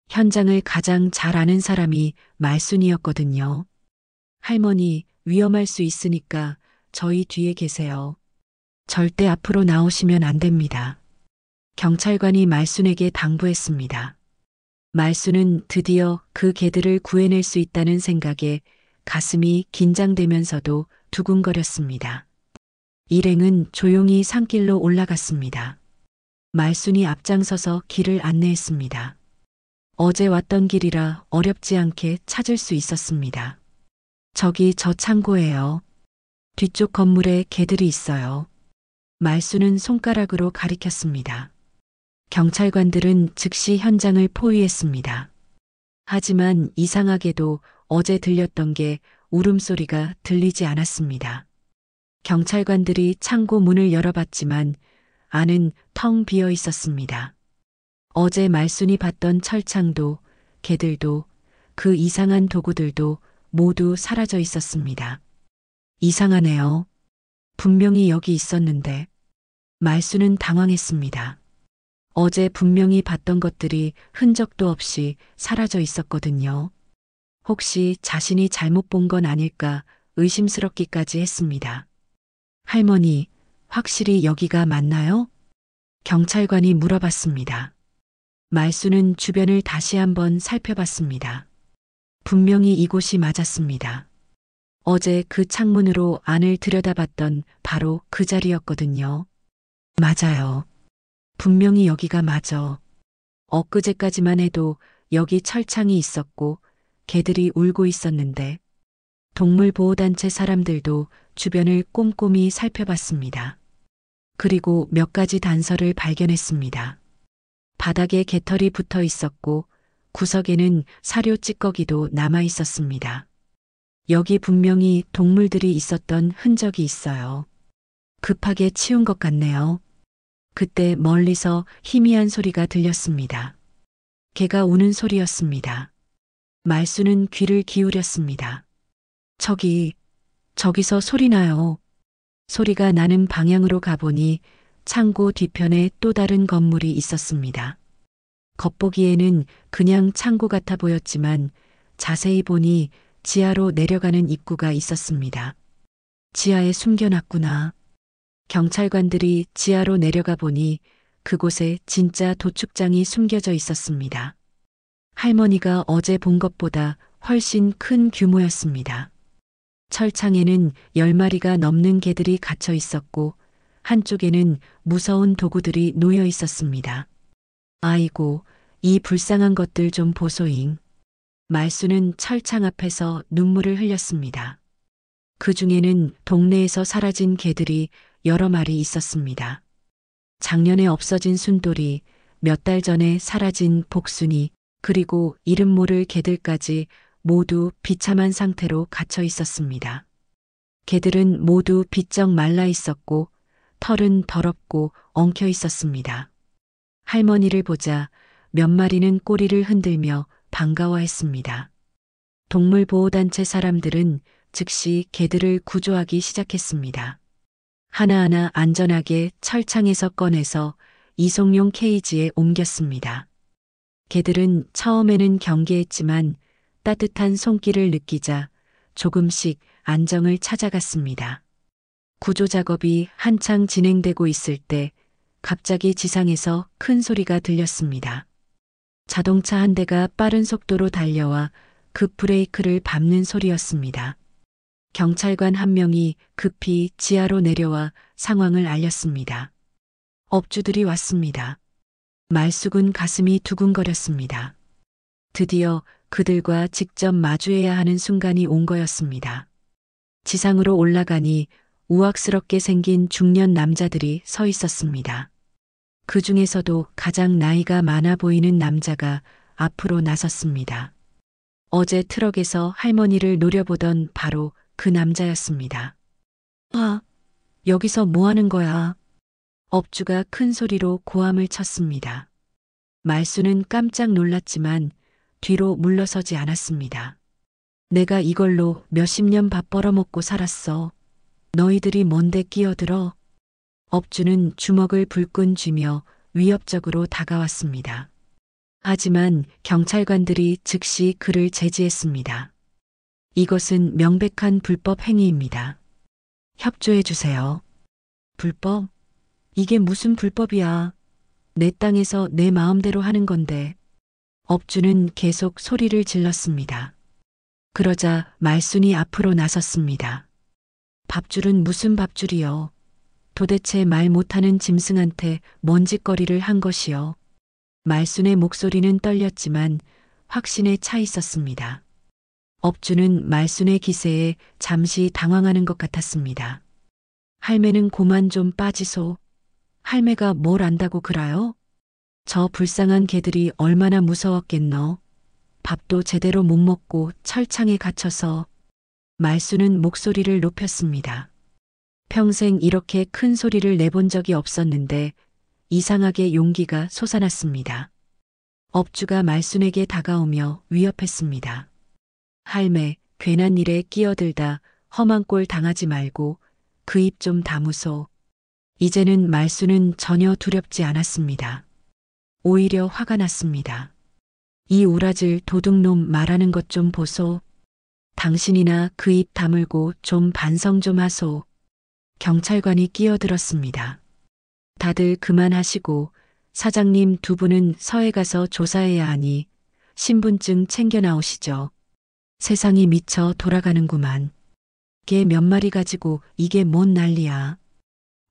[SPEAKER 1] 현장을 가장 잘 아는 사람이 말순이었거든요. 할머니, 위험할 수 있으니까 저희 뒤에 계세요. 절대 앞으로 나오시면 안 됩니다. 경찰관이 말순에게 당부했습니다. 말순은 드디어 그 개들을 구해낼 수 있다는 생각에 가슴이 긴장되면서도 두근거렸습니다. 일행은 조용히 산길로 올라갔습니다. 말순이 앞장서서 길을 안내했습니다. 어제 왔던 길이라 어렵지 않게 찾을 수 있었습니다. 저기 저 창고예요. 뒤쪽 건물에 개들이 있어요. 말순은 손가락으로 가리켰습니다. 경찰관들은 즉시 현장을 포위했습니다. 하지만 이상하게도 어제 들렸던 게 울음소리가 들리지 않았습니다. 경찰관들이 창고 문을 열어봤지만 안은 텅 비어 있었습니다. 어제 말순이 봤던 철창도 개들도 그 이상한 도구들도 모두 사라져 있었습니다. 이상하네요. 분명히 여기 있었는데. 말순은 당황했습니다. 어제 분명히 봤던 것들이 흔적도 없이 사라져 있었거든요. 혹시 자신이 잘못 본 건 아닐까 의심스럽기까지 했습니다. 할머니, 확실히 여기가 맞나요? 경찰관이 물어봤습니다. 말순은 주변을 다시 한번 살펴봤습니다. 분명히 이곳이 맞았습니다. 어제 그 창문으로 안을 들여다봤던 바로 그 자리였거든요. 맞아요. 분명히 여기가 맞아. 엊그제까지만 해도 여기 철창이 있었고 개들이 울고 있었는데 동물보호단체 사람들도 주변을 꼼꼼히 살펴봤습니다. 그리고 몇 가지 단서를 발견했습니다. 바닥에 개털이 붙어 있었고 구석에는 사료 찌꺼기도 남아 있었습니다. 여기 분명히 동물들이 있었던 흔적이 있어요. 급하게 치운 것 같네요. 그때 멀리서 희미한 소리가 들렸습니다. 개가 우는 소리였습니다. 말수는 귀를 기울였습니다. 저기서 소리 나요. 소리가 나는 방향으로 가보니 창고 뒤편에 또 다른 건물이 있었습니다. 겉보기에는 그냥 창고 같아 보였지만 자세히 보니 지하로 내려가는 입구가 있었습니다. 지하에 숨겨놨구나. 경찰관들이 지하로 내려가 보니 그곳에 진짜 도축장이 숨겨져 있었습니다. 할머니가 어제 본 것보다 훨씬 큰 규모였습니다. 철창에는 10마리가 넘는 개들이 갇혀 있었고 한쪽에는 무서운 도구들이 놓여 있었습니다. 아이고, 이 불쌍한 것들 좀 보소잉. 말수는 철창 앞에서 눈물을 흘렸습니다. 그 중에는 동네에서 사라진 개들이 여러 마리 있었습니다. 작년에 없어진 순돌이, 몇 달 전에 사라진 복순이, 그리고 이름 모를 개들까지 모두 비참한 상태로 갇혀 있었습니다. 개들은 모두 비쩍 말라 있었고 털은 더럽고 엉켜 있었습니다. 할머니를 보자 몇 마리는 꼬리를 흔들며 반가워했습니다. 동물보호단체 사람들은 즉시 개들을 구조하기 시작했습니다. 하나하나 안전하게 철창에서 꺼내서 이송용 케이지에 옮겼습니다. 개들은 처음에는 경계했지만 따뜻한 손길을 느끼자 조금씩 안정을 찾아갔습니다. 구조 작업이 한창 진행되고 있을 때 갑자기 지상에서 큰 소리가 들렸습니다. 자동차 한 대가 빠른 속도로 달려와 급 브레이크를 밟는 소리였습니다. 경찰관 한 명이 급히 지하로 내려와 상황을 알렸습니다. 업주들이 왔습니다. 말숙은 가슴이 두근거렸습니다. 드디어 그들과 직접 마주해야 하는 순간이 온 거였습니다. 지상으로 올라가니 우악스럽게 생긴 중년 남자들이 서 있었습니다. 그 중에서도 가장 나이가 많아 보이는 남자가 앞으로 나섰습니다. 어제 트럭에서 할머니를 노려보던 바로 그 남자였습니다. 아, 여기서 뭐 하는 거야? 업주가 큰 소리로 고함을 쳤습니다. 말수는 깜짝 놀랐지만 뒤로 물러서지 않았습니다. 내가 이걸로 몇십 년 밥 벌어먹고 살았어. 너희들이 뭔데 끼어들어? 업주는 주먹을 불끈 쥐며 위협적으로 다가왔습니다. 하지만 경찰관들이 즉시 그를 제지했습니다. 이것은 명백한 불법 행위입니다. 협조해 주세요. 불법? 이게 무슨 불법이야. 내 땅에서 내 마음대로 하는 건데. 업주는 계속 소리를 질렀습니다. 그러자 말순이 앞으로 나섰습니다. 밥줄은 무슨 밥줄이요. 도대체 말 못하는 짐승한테 뭔 짓거리를 한 것이요. 말순의 목소리는 떨렸지만 확신에 차 있었습니다. 업주는 말순의 기세에 잠시 당황하는 것 같았습니다. 할매는 고만 좀 빠지소. 할매가 뭘 안다고 그라요? 저 불쌍한 개들이 얼마나 무서웠겠노. 밥도 제대로 못 먹고 철창에 갇혀서. 말수는 목소리를 높였습니다. 평생 이렇게 큰 소리를 내본 적이 없었는데 이상하게 용기가 솟아났습니다. 업주가 말순에게 다가오며 위협했습니다. 할매, 괜한 일에 끼어들다 험한 꼴 당하지 말고 그 입 좀 다무소. 이제는 말수는 전혀 두렵지 않았습니다. 오히려 화가 났습니다. 이 우라질 도둑놈 말하는 것 좀 보소. 당신이나 그 입 다물고 좀 반성 좀 하소. 경찰관이 끼어들었습니다. 다들 그만하시고 사장님 두 분은 서해 가서 조사해야 하니 신분증 챙겨 나오시죠. 세상이 미쳐 돌아가는구만. 개 몇 마리 가지고 이게 뭔 난리야.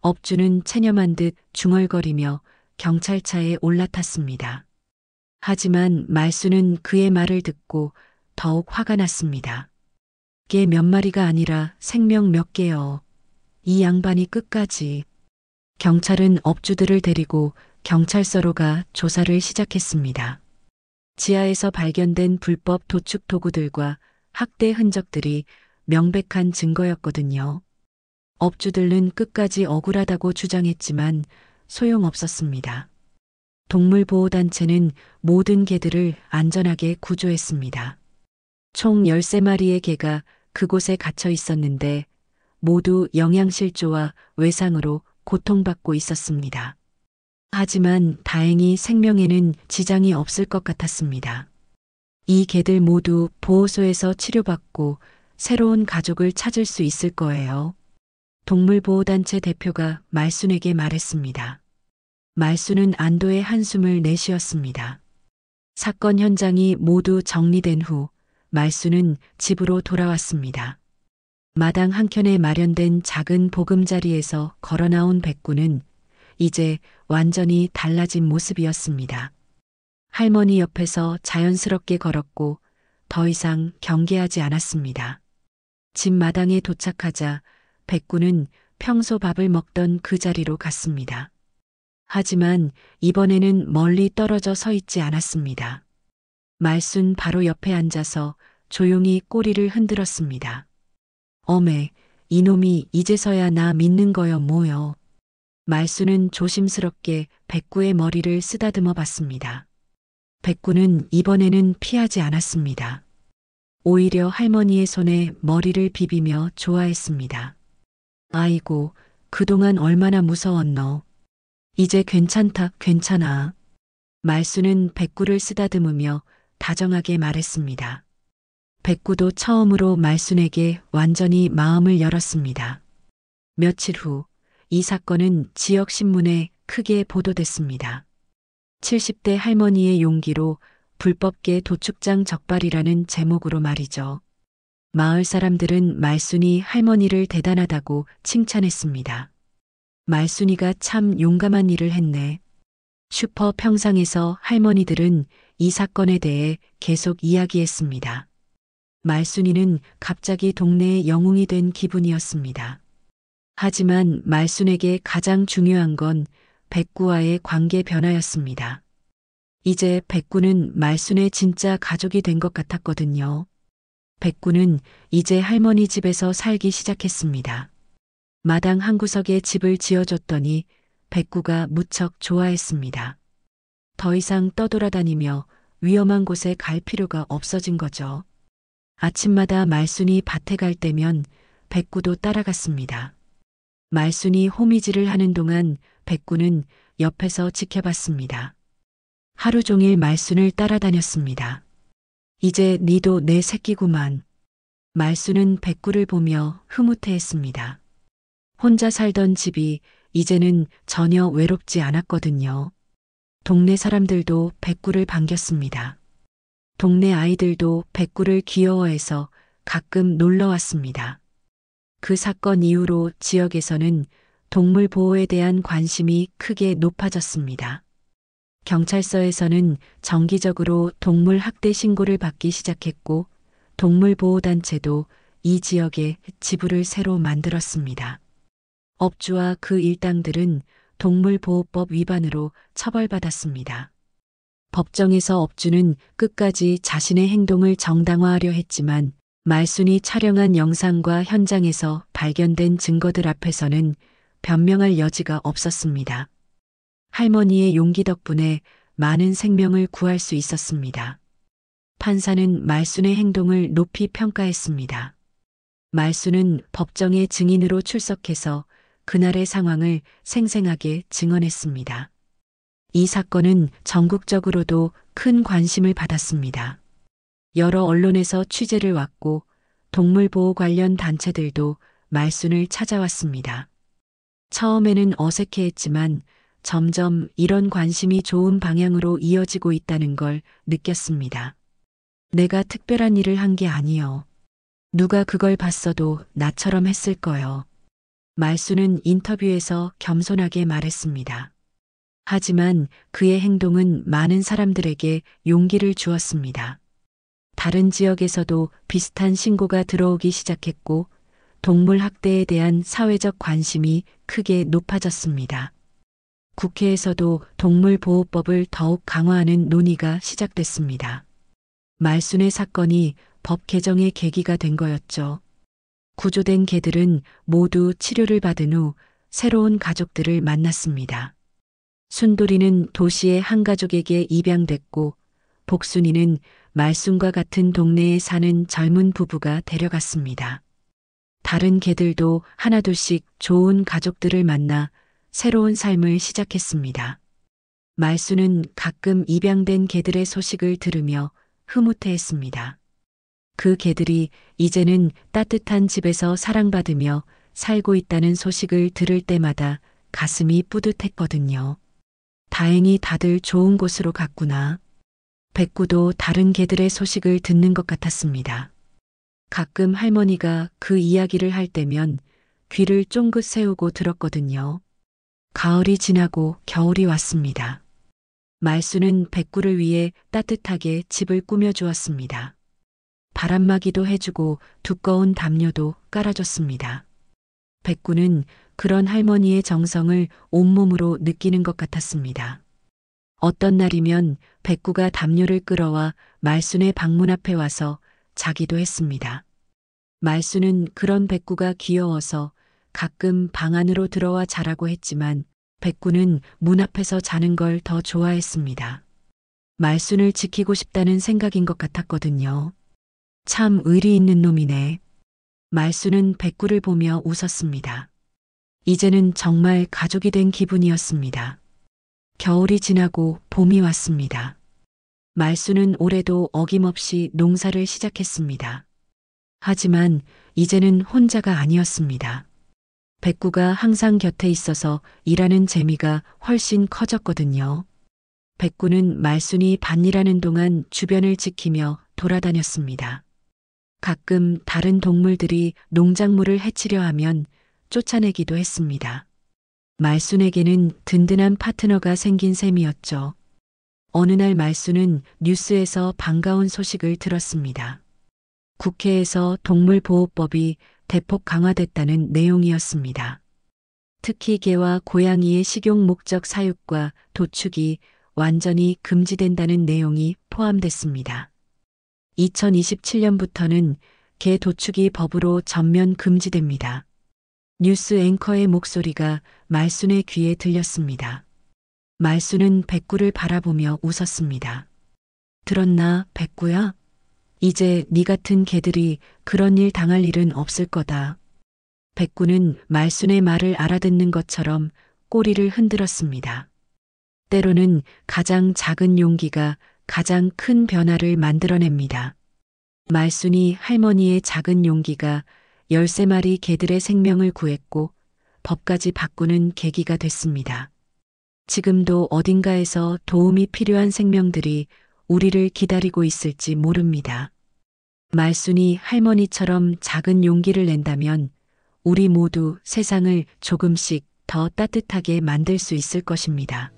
[SPEAKER 1] 업주는 체념한 듯 중얼거리며 경찰차에 올라탔습니다. 하지만 말수는 그의 말을 듣고 더욱 화가 났습니다. 개 몇 마리가 아니라 생명 몇 개요. 이 양반이 끝까지. 경찰은 업주들을 데리고 경찰서로 가 조사를 시작했습니다. 지하에서 발견된 불법 도축 도구들과 학대 흔적들이 명백한 증거였거든요. 업주들은 끝까지 억울하다고 주장했지만 소용없었습니다. 동물보호단체는 모든 개들을 안전하게 구조했습니다. 총 13마리의 개가 그곳에 갇혀 있었는데 모두 영양실조와 외상으로 고통받고 있었습니다. 하지만 다행히 생명에는 지장이 없을 것 같았습니다. 이 개들 모두 보호소에서 치료받고 새로운 가족을 찾을 수 있을 거예요. 동물보호단체 대표가 말순에게 말했습니다. 말순은 안도의 한숨을 내쉬었습니다. 사건 현장이 모두 정리된 후 말순은 집으로 돌아왔습니다. 마당 한켠에 마련된 작은 보금자리에서 걸어 나온 백구는 이제 완전히 달라진 모습이었습니다. 할머니 옆에서 자연스럽게 걸었고 더 이상 경계하지 않았습니다. 집 마당에 도착하자 백구는 평소 밥을 먹던 그 자리로 갔습니다. 하지만 이번에는 멀리 떨어져 서 있지 않았습니다. 말순 바로 옆에 앉아서 조용히 꼬리를 흔들었습니다. 어메, 이놈이 이제서야 나 믿는 거여 뭐여. 말순은 조심스럽게 백구의 머리를 쓰다듬어 봤습니다. 백구는 이번에는 피하지 않았습니다. 오히려 할머니의 손에 머리를 비비며 좋아했습니다. 아이고, 그동안 얼마나 무서웠노. 이제 괜찮다, 괜찮아. 말순은 백구를 쓰다듬으며 다정하게 말했습니다. 백구도 처음으로 말순에게 완전히 마음을 열었습니다. 며칠 후 이 사건은 지역 신문에 크게 보도됐습니다. 70대 할머니의 용기로 불법계 도축장 적발이라는 제목으로 말이죠. 마을 사람들은 말순이 할머니를 대단하다고 칭찬했습니다. 말순이가 참 용감한 일을 했네. 슈퍼 평상에서 할머니들은 이 사건에 대해 계속 이야기했습니다. 말순이는 갑자기 동네의 영웅이 된 기분이었습니다. 하지만 말순에게 가장 중요한 건 백구와의 관계 변화였습니다. 이제 백구는 말순의 진짜 가족이 된 것 같았거든요. 백구는 이제 할머니 집에서 살기 시작했습니다. 마당 한 구석에 집을 지어줬더니 백구가 무척 좋아했습니다. 더 이상 떠돌아다니며 위험한 곳에 갈 필요가 없어진 거죠. 아침마다 말순이 밭에 갈 때면 백구도 따라갔습니다. 말순이 호미질을 하는 동안 백구는 옆에서 지켜봤습니다. 하루 종일 말순을 따라다녔습니다. 이제 니도 내 새끼구만. 말순은 백구를 보며 흐뭇해했습니다. 혼자 살던 집이 이제는 전혀 외롭지 않았거든요. 동네 사람들도 백구를 반겼습니다. 동네 아이들도 백구를 귀여워해서 가끔 놀러 왔습니다. 그 사건 이후로 지역에서는 동물 보호에 대한 관심이 크게 높아졌습니다. 경찰서에서는 정기적으로 동물 학대 신고를 받기 시작했고 동물보호단체도 이 지역에 지부를 새로 만들었습니다. 업주와 그 일당들은 동물보호법 위반으로 처벌받았습니다. 법정에서 업주는 끝까지 자신의 행동을 정당화하려 했지만 말순이 촬영한 영상과 현장에서 발견된 증거들 앞에서는 변명할 여지가 없었습니다. 할머니의 용기 덕분에 많은 생명을 구할 수 있었습니다. 판사는 말순의 행동을 높이 평가했습니다. 말순은 법정에 증인으로 출석해서 그날의 상황을 생생하게 증언했습니다. 이 사건은 전국적으로도 큰 관심을 받았습니다. 여러 언론에서 취재를 왔고 동물보호 관련 단체들도 말순을 찾아왔습니다. 처음에는 어색해했지만 점점 이런 관심이 좋은 방향으로 이어지고 있다는 걸 느꼈습니다. 내가 특별한 일을 한 게 아니요. 누가 그걸 봤어도 나처럼 했을 거요. 말순은 인터뷰에서 겸손하게 말했습니다. 하지만 그의 행동은 많은 사람들에게 용기를 주었습니다. 다른 지역에서도 비슷한 신고가 들어오기 시작했고 동물 학대에 대한 사회적 관심이 크게 높아졌습니다. 국회에서도 동물보호법을 더욱 강화하는 논의가 시작됐습니다. 말순의 사건이 법 개정의 계기가 된 거였죠. 구조된 개들은 모두 치료를 받은 후 새로운 가족들을 만났습니다. 순돌이는 도시의 한 가족에게 입양됐고 복순이는 말순과 같은 동네에 사는 젊은 부부가 데려갔습니다. 다른 개들도 하나둘씩 좋은 가족들을 만나 새로운 삶을 시작했습니다. 말순은 가끔 입양된 개들의 소식을 들으며 흐뭇해했습니다. 그 개들이 이제는 따뜻한 집에서 사랑받으며 살고 있다는 소식을 들을 때마다 가슴이 뿌듯했거든요. 다행히 다들 좋은 곳으로 갔구나. 백구도 다른 개들의 소식을 듣는 것 같았습니다. 가끔 할머니가 그 이야기를 할 때면 귀를 쫑긋 세우고 들었거든요. 가을이 지나고 겨울이 왔습니다. 말순은 백구를 위해 따뜻하게 집을 꾸며주었습니다. 바람막이도 해주고 두꺼운 담요도 깔아줬습니다. 백구는 그런 할머니의 정성을 온몸으로 느끼는 것 같았습니다. 어떤 날이면 백구가 담요를 끌어와 말순의 방문 앞에 와서 자기도 했습니다. 말순은 그런 백구가 귀여워서 가끔 방 안으로 들어와 자라고 했지만 백구는 문 앞에서 자는 걸 더 좋아했습니다. 말순을 지키고 싶다는 생각인 것 같았거든요. 참 의리 있는 놈이네. 말순은 백구를 보며 웃었습니다. 이제는 정말 가족이 된 기분이었습니다. 겨울이 지나고 봄이 왔습니다. 말순은 올해도 어김없이 농사를 시작했습니다. 하지만 이제는 혼자가 아니었습니다. 백구가 항상 곁에 있어서 일하는 재미가 훨씬 커졌거든요. 백구는 말순이 밭일하는 동안 주변을 지키며 돌아다녔습니다. 가끔 다른 동물들이 농작물을 해치려 하면 쫓아내기도 했습니다. 말순에게는 든든한 파트너가 생긴 셈이었죠. 어느 날 말순은 뉴스에서 반가운 소식을 들었습니다. 국회에서 동물보호법이 대폭 강화됐다는 내용이었습니다. 특히 개와 고양이의 식용 목적 사육과 도축이 완전히 금지된다는 내용이 포함됐습니다. 2027년부터는 개 도축이 법으로 전면 금지됩니다. 뉴스 앵커의 목소리가 말순의 귀에 들렸습니다. 말순은 백구를 바라보며 웃었습니다. 들었나, 백구야? 이제 네 같은 개들이 그런 일 당할 일은 없을 거다. 백구는 말순의 말을 알아듣는 것처럼 꼬리를 흔들었습니다. 때로는 가장 작은 용기가 가장 큰 변화를 만들어냅니다. 말순이 할머니의 작은 용기가 13마리 개들의 생명을 구했고 법까지 바꾸는 계기가 됐습니다. 지금도 어딘가에서 도움이 필요한 생명들이 우리를 기다리고 있을지 모릅니다. 말순이 할머니처럼 작은 용기를 낸다면 우리 모두 세상을 조금씩 더 따뜻하게 만들 수 있을 것입니다.